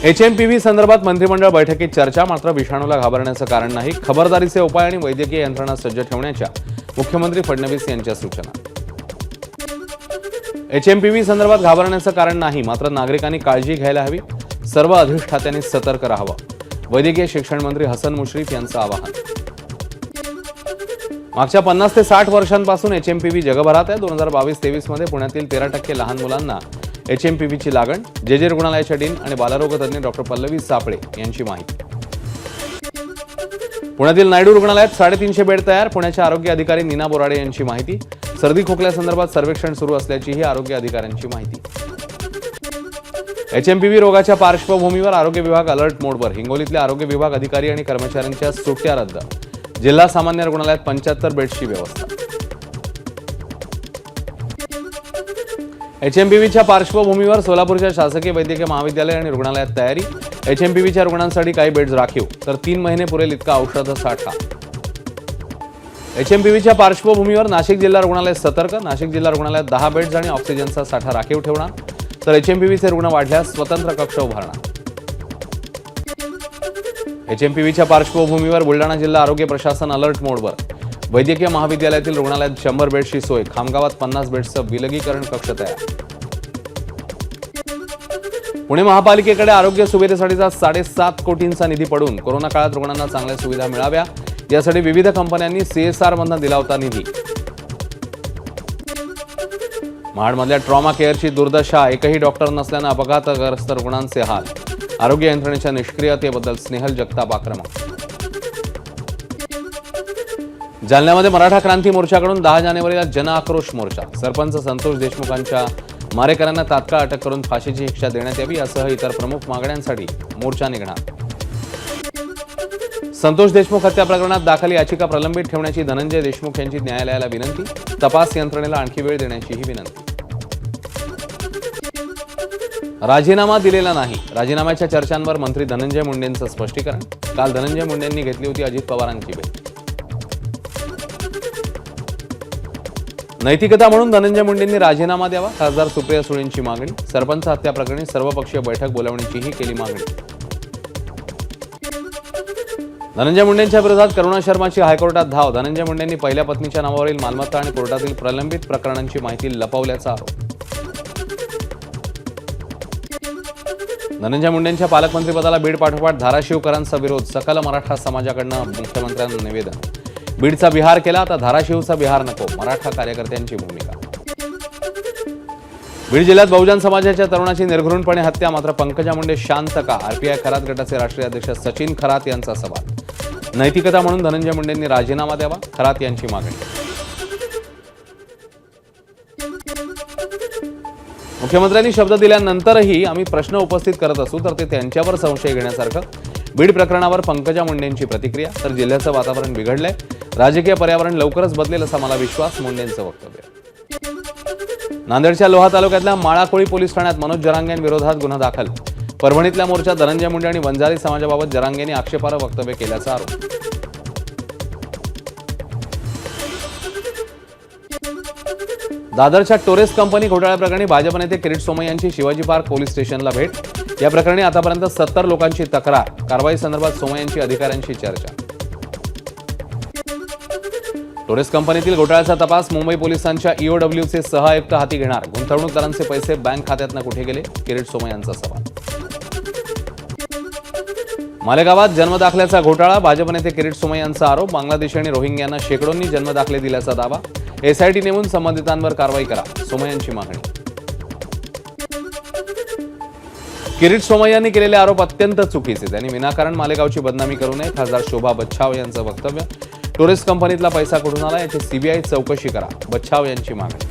HMPV संदर्भात मंत्रिमंडळ बैठकीत चर्चा. मात्र विषाणूला घाबरण्याचं कारण नाही, खबरदारीचे उपाय आणि वैद्यकीय यंत्रणा सज्ज ठेवण्याच्या मुख्यमंत्री फडणवीस यांच्या सूचना. एचएमपीव्ही संदर्भात घाबरण्याचं कारण नाही, मात्र नागरिकांनी काळजी घ्यायला हवी. सर्व अधिष्ठात्यांनी सतर्क राहावं. वैद्यकीय शिक्षण मंत्री हसन मुश्रीफ यांचं आवाहन. मागच्या 50 ते 60 वर्षांपासून एचएमपीव्ही जगभरात आहे. 2022-23 मध्ये पुण्यातील 13% लहान मुलांना एचएमपीव्हीची लागण. जे रुग्णालयाच्या डीन आणि बालरोग तज्ज्ञ डॉक्टर पल्लवी सापळे यांची माहिती. पुण्यातील नायडू रुग्णालयात 350 बेड तयार. पुण्याच्या आरोग्य अधिकारी नीना बोराडे यांची माहिती. सर्दी खोकल्यासंदर्भात सर्वेक्षण सुरू असल्याचीही आरोग्य अधिकाऱ्यांची माहिती. एचएमपीव्ही रोगाच्या पार्श्वभूमीवर आरोग्य विभाग अलर्ट मोडवर. हिंगोलीतल्या आरोग्य विभाग अधिकारी आणि कर्मचाऱ्यांच्या सुट्ट्या रद्द. जिल्हा सामान्य रुग्णालयात 75 बेड्सची व्यवस्था. एचएमपीव्हीच्या पार्श्वभूमीवर सोलापूरच्या शासकीय वैद्यकीय महाविद्यालय आणि रुग्णालयात तयारी. एचएमपीव्हीच्या रुग्णांसाठी काही बेड्स राखीव, तर 3 महिने पुरेल इतका औषध साठा. एचएमपीव्हीच्या पार्श्वभूमीवर नाशिक जिल्हा रुग्णालय सतर्क. नाशिक जिल्हा रुग्णालयात 10 बेड्स आणि ऑक्सिजनचा साठा राखीव ठेवणार, तर एचएमपीव्हीचे रुग्ण वाढल्यास स्वतंत्र कक्ष उभारणार. एचएमपीव्हीच्या पार्श्वभूमीवर बुलढाणा जिल्हा आरोग्य प्रशासन अलर्ट मोडवर. वैद्यकीय महाविद्यालयातील रुग्णालयात 100 बेड्सची सोय. खामगावात 50 बेड्सचं विलगीकरण कक्ष तयार. पुणे महापालिकेकडे आरोग्य सुविधेसाठीचा 7.5 कोटींचा निधी पडून कोरोना काळात रुग्णांना चांगल्या सुविधा मिळाव्या यासाठी विविध कंपन्यांनी CSR मधून दिला होता निधी. महाडमधल्या ट्रॉमा केअरची दुर्दशा. एकही डॉक्टर नसल्यानं अपघातग्रस्त रुग्णांचे हाल. आरोग्य यंत्रणेच्या निष्क्रियतेबद्दल स्नेहल जगताप आक्रमक. जालन्यामध्ये मराठा क्रांती मोर्चाकडून 10 जानेवारीला जन आक्रोश मोर्चा. सरपंच संतोष देशमुखांच्या मारेकऱ्यांना तात्काळ अटक करून फाशीची शिक्षा देण्यात यावी यासह इतर प्रमुख मागण्यांसाठी मोर्चा निघणार. संतोष देशमुख हत्या प्रकरणात दाखल याचिका प्रलंबित ठेवण्याची धनंजय देशमुख यांची न्यायालयाला विनंती. तपास यंत्रणेला आणखी वेळ देण्याचीही विनंती. राजीनामा दिलेला नाही. राजीनाम्याच्या चर्चांवर मंत्री धनंजय मुंडेंचं स्पष्टीकरण. काल धनंजय मुंडेंनी घेतली होती अजित पवारांची भेट. नैतिकता म्हणून धनंजय मुंडेंनी राजीनामा द्यावा. खासदार सुप्रिया सुळेंची मागणी. सरपंच हत्या प्रकरणी सर्वपक्षीय बैठक बोलावण्याचीही केली मागणी. धनंजय मुंडेंच्या विरोधात करुणा शर्माची हायकोर्टात धाव. धनंजय मुंडेंनी पहिल्या पत्नीच्या नावावरील मालमत्ता आणि कोर्टातील प्रलंबित प्रकरणांची माहिती लपवल्याचा आरोप. धनंजय मुंडेंच्या पालकमंत्रीपदाला बीड पाठोपाठ धाराशिवकरांचा विरोध. सकल मराठा समाजाकडनं मुख्यमंत्र्यांना निवेदन. बीडचा बिहार केला, आता धाराशिवचा बिहार नको. मराठा कार्यकर्त्यांची भूमिका. बीड जिल्ह्यात बहुजन समाजाच्या तरुणाची निर्घृणपणे हत्या. मात्र पंकजा मुंडे शांत का? आरपीआय खरात गटाचे राष्ट्रीय अध्यक्ष सचिन खरात यांचा सवाल. नैतिकता म्हणून धनंजय मुंडेंनी राजीनामा द्यावा. खरात यांची मागणी. मुख्यमंत्र्यांनी शब्द दिल्यानंतरही आम्ही प्रश्न उपस्थित करत असू तर ते त्यांच्यावर संशय घेण्यासारखं. बीड प्रकरणावर पंकजा मुंडेंची प्रतिक्रिया. तर जिल्ह्याचं वातावरण बिघडलंय. राजकीय पर्यावरण लवकरच बदलेल असा मला विश्वास. मुंडेंचं वक्तव्य. नांदेडच्या लोहा तालुक्यातल्या माळाकोळी पोलीस ठाण्यात मनोज जरांगेंविरोधात गुन्हा दाखल. परभणीतल्या मोर्चात धनंजय मुंडे आणि वंजारी समाजाबाबत जरांगेंनी आक्षेपार्ह वक्तव्य केल्याचा आरोप. दादरच्या टोरेस कंपनी घोटाळ्याप्रकरणी भाजप नेते किरीट सोमय्या यांची शिवाजी पार्क पोलीस स्टेशनला भेट. या प्रकरणी आतापर्यंत 70 लोकांची तक्रार. कारवाई संदर्भात सोमय्या यांची अधिकाऱ्यांशी चर्चा. टोरेस कंपनीतील घोटाळ्याचा तपास मुंबई पोलिसांच्या EOWचे सहआयुक्त हाती घेणार. गुंतवणूकदारांचे पैसे बँक खात्यातनं कुठे गेले? किरीट सोमय्या यांचा सवाल. मालेगावात जन्मदाखल्याचा घोटाळा. भाजप नेते किरीट सोमय्या यांचा आरोप. बांगलादेशी आणि रोहिंग्यांना शेकडोंनी जन्मदाखले दिल्याचा दावा. SIT नेमून संबंधितांवर कारवाई करा. सोमय्या यांची मागणी. किरीट सोमय्या यांनी केलेले आरोप अत्यंत चुकीचे. त्यांनी विनाकारण मालेगावची बदनामी करू नये. खासदार शोभा बच्छाव यांचं वक्तव्य. टोरेस कंपनीतला पैसा कुठून आला याची CBI चौकशी करा. बच्छाव यांची मागणी.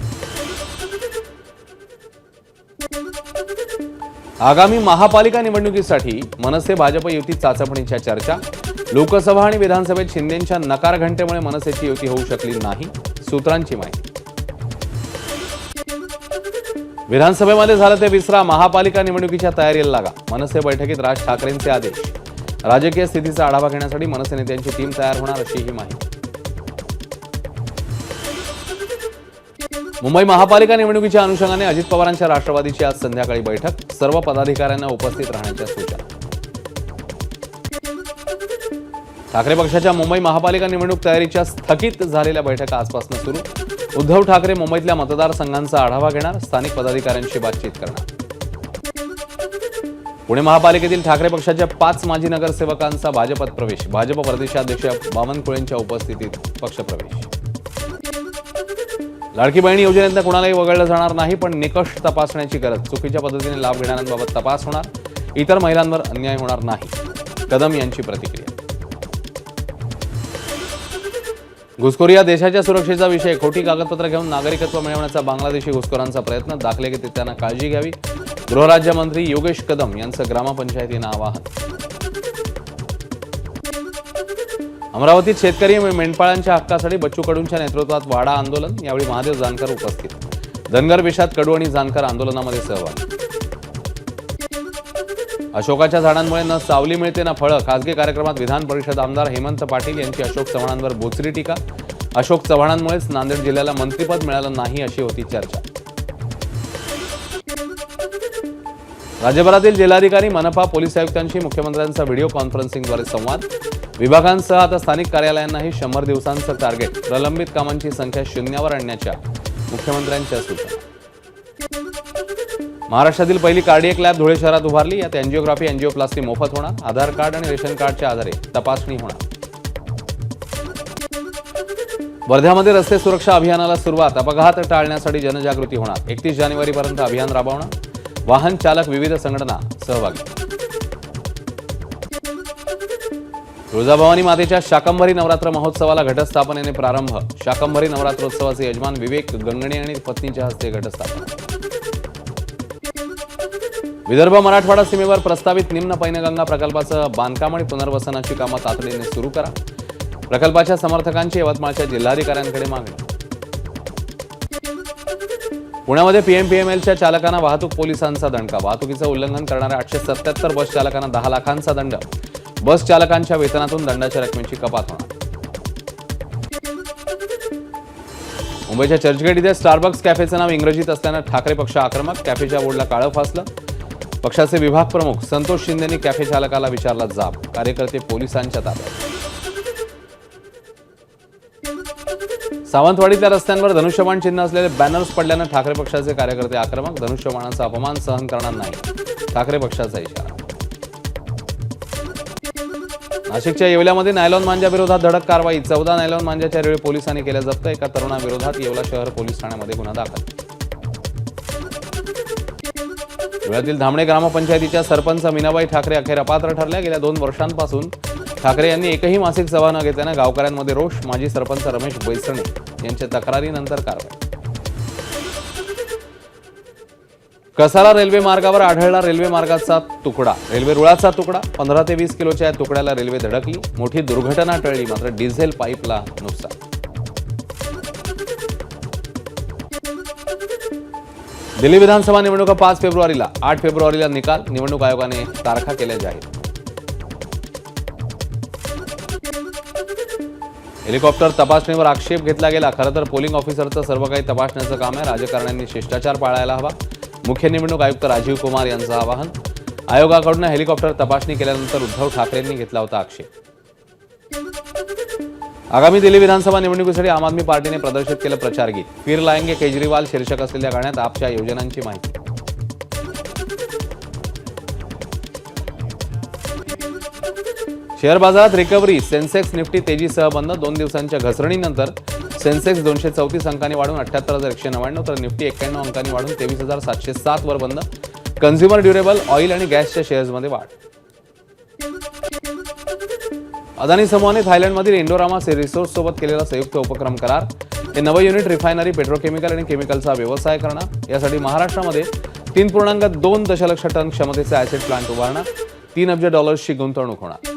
आगामी महापालिका निवडणुकीसाठी मनसे भाजप युती चाचपणीच्या चर्चा. लोकसभा आणि विधानसभेत शिंदेंच्या नकार घंटेमुळे मनसेची युती होऊ शकली नाही. सूत्रांची माहिती. विधानसभेमध्ये झालं ते विसरा. महापालिका निवडणुकीच्या तयारीला लागा. मनसे बैठकीत राज ठाकरेंचे आदेश. राजकीय स्थितीचा आढावा घेण्यासाठी मनसे नेत्यांची टीम तयार होणार अशी ही माहिती. मुंबई महापालिका निवडणुकीच्या अनुषंगाने अजित पवारांच्या राष्ट्रवादीची आज संध्याकाळी बैठक, सर्व पदाधिकाऱ्यांना उपस्थित राहण्याच्या सूचना. ठाकरे पक्षाच्या मुंबई महापालिका निवडणूक तयारीच्या स्थगित झालेल्या बैठका आजपासून सुरू. उद्धव ठाकरे मुंबईतल्या मतदारसंघांचा आढावा घेणार, स्थानिक पदाधिकाऱ्यांशी बातचीत करणार. पुणे महापालिकेतील ठाकरे पक्षाच्या 5 माजी नगरसेवकांचा भाजपात प्रवेश, भाजप प्रदेशाध्यक्ष बावनकुळेंच्या उपस्थितीत पक्षप्रवेश. लाडकी बहीण योजनेतनं कुणालाही वगळलं जाणार नाही, पण निकष तपासण्याची गरज, चुकीच्या पद्धतीने लाभ घेणाऱ्यांबाबत तपास होणार, इतर महिलांवर अन्याय होणार नाही, कदम यांची प्रतिक्रिया. घुसखोरी या देशाच्या सुरक्षेचा विषय, खोटी कागदपत्र घेऊन नागरिकत्व मिळवण्याचा बांगलादेशी घुसखोरांचा प्रयत्न, दाखले घेत त्यांना काळजी घ्यावी, गृहराज्यमंत्री योगेश कदम यांचं ग्रामपंचायतींना आवाहन. अमरावतीत शेतकरी मेंढपाळांच्या हक्कासाठी बच्चू कडूंच्या नेतृत्वात वाडा आंदोलन, यावेळी महादेव जानकर उपस्थित. धनगर वेशात कडू आणि जानकर आंदोलनामध्ये सहभागी. अशोकाच्या झाडांमुळे न सावली मिळते ना फळं, खासगी कार्यक्रमात विधान परिषद आमदार हेमंत पाटील यांची अशोक चव्हाणांवर बोचरी टीका. अशोक चव्हाणांमुळेच नांदेड जिल्ह्याला मंत्रिपद मिळालं नाही अशी होती चर्चा. राज्यभरातील जिल्हाधिकारी, मनपा, पोलीस आयुक्तांशी मुख्यमंत्र्यांचा व्हिडिओ कॉन्फरन्सिंगद्वारे संवाद. विभागांसह आता स्थानिक कार्यालयांनाही 100 दिवसांचं टार्गेट, प्रलंबित कामांची संख्या शून्यावर आणण्याच्या मुख्यमंत्र्यांच्या सूचना. महाराष्ट्रातील पहिली कार्डियक लॅब धुळे शहरात उभारली, यात अँजिओग्राफी, अँजिओप्लास्टी मोफत होणार, आधार कार्ड आणि रेशन कार्डच्या आधारे तपासणी होणार. वर्ध्यामध्ये रस्ते सुरक्षा अभियानाला सुरुवात, अपघात टाळण्यासाठी जनजागृती होणार, 31 जानेवारीपर्यंत अभियान राबवणार, वाहन चालक विविध संघटना सहभागी. तुळजाभवानी मातेच्या शाकंभरी नवरात्र महोत्सवाला घटस्थापनेने प्रारंभ, शाकंभरी नवरात्रोत्सवाचे यजमान विवेक गंगणे आणि पत्नीच्या हस्ते घटस्थापना. विदर्भ मराठवाडा सीमेवर प्रस्तावित निम्न पैनगंगा प्रकल्पाचं बांधकाम आणि पुनर्वसनाची कामं तातडीने सुरू करा, प्रकल्पाच्या समर्थकांची यवतमाळच्या जिल्हाधिकाऱ्यांकडे मागणी. पुण्यामध्ये पीएमपीएमएलच्या चालकांना वाहतूक पोलिसांचा दणका, वाहतुकीचं उल्लंघन करणाऱ्या 877 बस चालकांना 10 लाखांचा दंड, बस चालकांच्या वेतनातून दंडाच्या रकमेची कपात होणार. मुंबईच्या चर्चगेट इथे स्टारबक्स कॅफेचं नाव इंग्रजीत असल्यानं ठाकरे पक्ष आक्रमक, कॅफेच्या बोर्डला काळं फासलं. पक्षाचे विभाग प्रमुख संतोष शिंदेंनी कॅफे चालकाला विचारला जाब, कार्यकर्ते पोलिसांच्या ताब्यात. सावंतवाडीतल्या रस्त्यांवर धनुष्यबाण चिन्ह असलेले बॅनर्स पडल्यानं ठाकरे पक्षाचे कार्यकर्ते आक्रमक, धनुष्यबाणाचा अपमान सहन करणार नाही, ठाकरे पक्षाचा इशारा. नाशिकच्या येवल्यामध्ये नायलॉन मांजा विरोधात धडक कारवाई, 14 नायलॉन मांजाच्या रेल्वे पोलिसांनी केल्या जप्त, एका तरुणाविरोधात येवला शहर पोलीस ठाण्यामध्ये गुन्हा दाखल. धुळ्यातील धामणे ग्रामपंचायतीच्या सरपंच मीनाबाई ठाकरे अखेर अपात्र ठरल्या. गेल्या 2 वर्षांपासून ठाकरे यांनी एकही मासिक सभा न घेतल्यानं गावकऱ्यांमध्ये रोष, माजी सरपंच रमेश बैसणे यांच्या तक्रारीनंतर कारवाई. कसारा रेल्वे मार्गावर आढळला रेल्वे मार्गाचा तुकडा, रेल्वे रुळाचा तुकडा, 15 ते 20 किलोच्या तुकड्याला रेल्वे धडकली, मोठी दुर्घटना टळली, मात्र डिझेल पाईपला नुकसान. दिल्ली विधानसभा निवडणुका 5 फेब्रुवारीला, 8 फेब्रुवारीला निकाल, निवडणूक आयोगाने तारखा केल्या जाहीर. हेलिकॉप्टर तपासणीवर आक्षेप घेतला गेला, खरं तर पोलिंग ऑफिसरचं सर्व काही तपासण्याचं काम आहे, राजकारण्यांनी शिष्टाचार पाळायला हवा, मुख्य निवडणूक आयुक्त राजीव कुमार यांचं आवाहन. आयोगाकडून हेलिकॉप्टर तपासणी केल्यानंतर उद्धव ठाकरेंनी घेतला होता आक्षेप. आगामी दिल्ली विधानसभा निवडणुकीसाठी आम आदमी पार्टीने प्रदर्शित केलं प्रचार गीत, फिर लाएंगे केजरीवाल शीर्षक असलेल्या गाण्यात आपच्या योजनांची माहिती. शेअर बाजारात रिकव्हरी, सेन्सेक्स निफ्टी तेजीसह बंद, 2 दिवसांच्या घसरणीनंतर सेन्सेक्स 234 अंकांनी वाढून 78,199 तर निफ्टी 91 अंकांनी वाढून 23,707 वर बंद. कन्झ्युमर ड्युरेबल, ऑइल आणि गॅसच्या शेअर्समध्ये वाढ. अदानी समूहाने थायलंडमधील इंडोरामा रिसोर्स सोबत केलेला संयुक्त उपक्रम करार, हे नवं युनिट रिफायनरी, पेट्रोकेमिकल आणि केमिकलचा व्यवसाय करणार. यासाठी महाराष्ट्रामध्ये 3.2 दशलक्ष टन क्षमतेचा ऍसिड प्लांट उभारणार, $3 अब्ज गुंतवणूक होणार.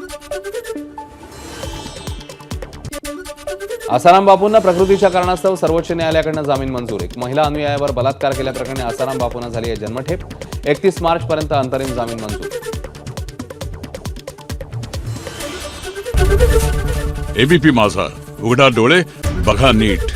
आसाराम बापूंना प्रकृतीच्या कारणास्तव सर्वोच्च न्यायालयाकडून जामीन मंजूर. एक महिला अनुयायावर बलात्कार केल्याप्रकरणी आसाराम बापूंना झाली आहे जन्मठेप, 31 मार्चपर्यंत अंतरिम जामीन मंजूर. एबीपी माझा, उघडा डोळे बघा नीट.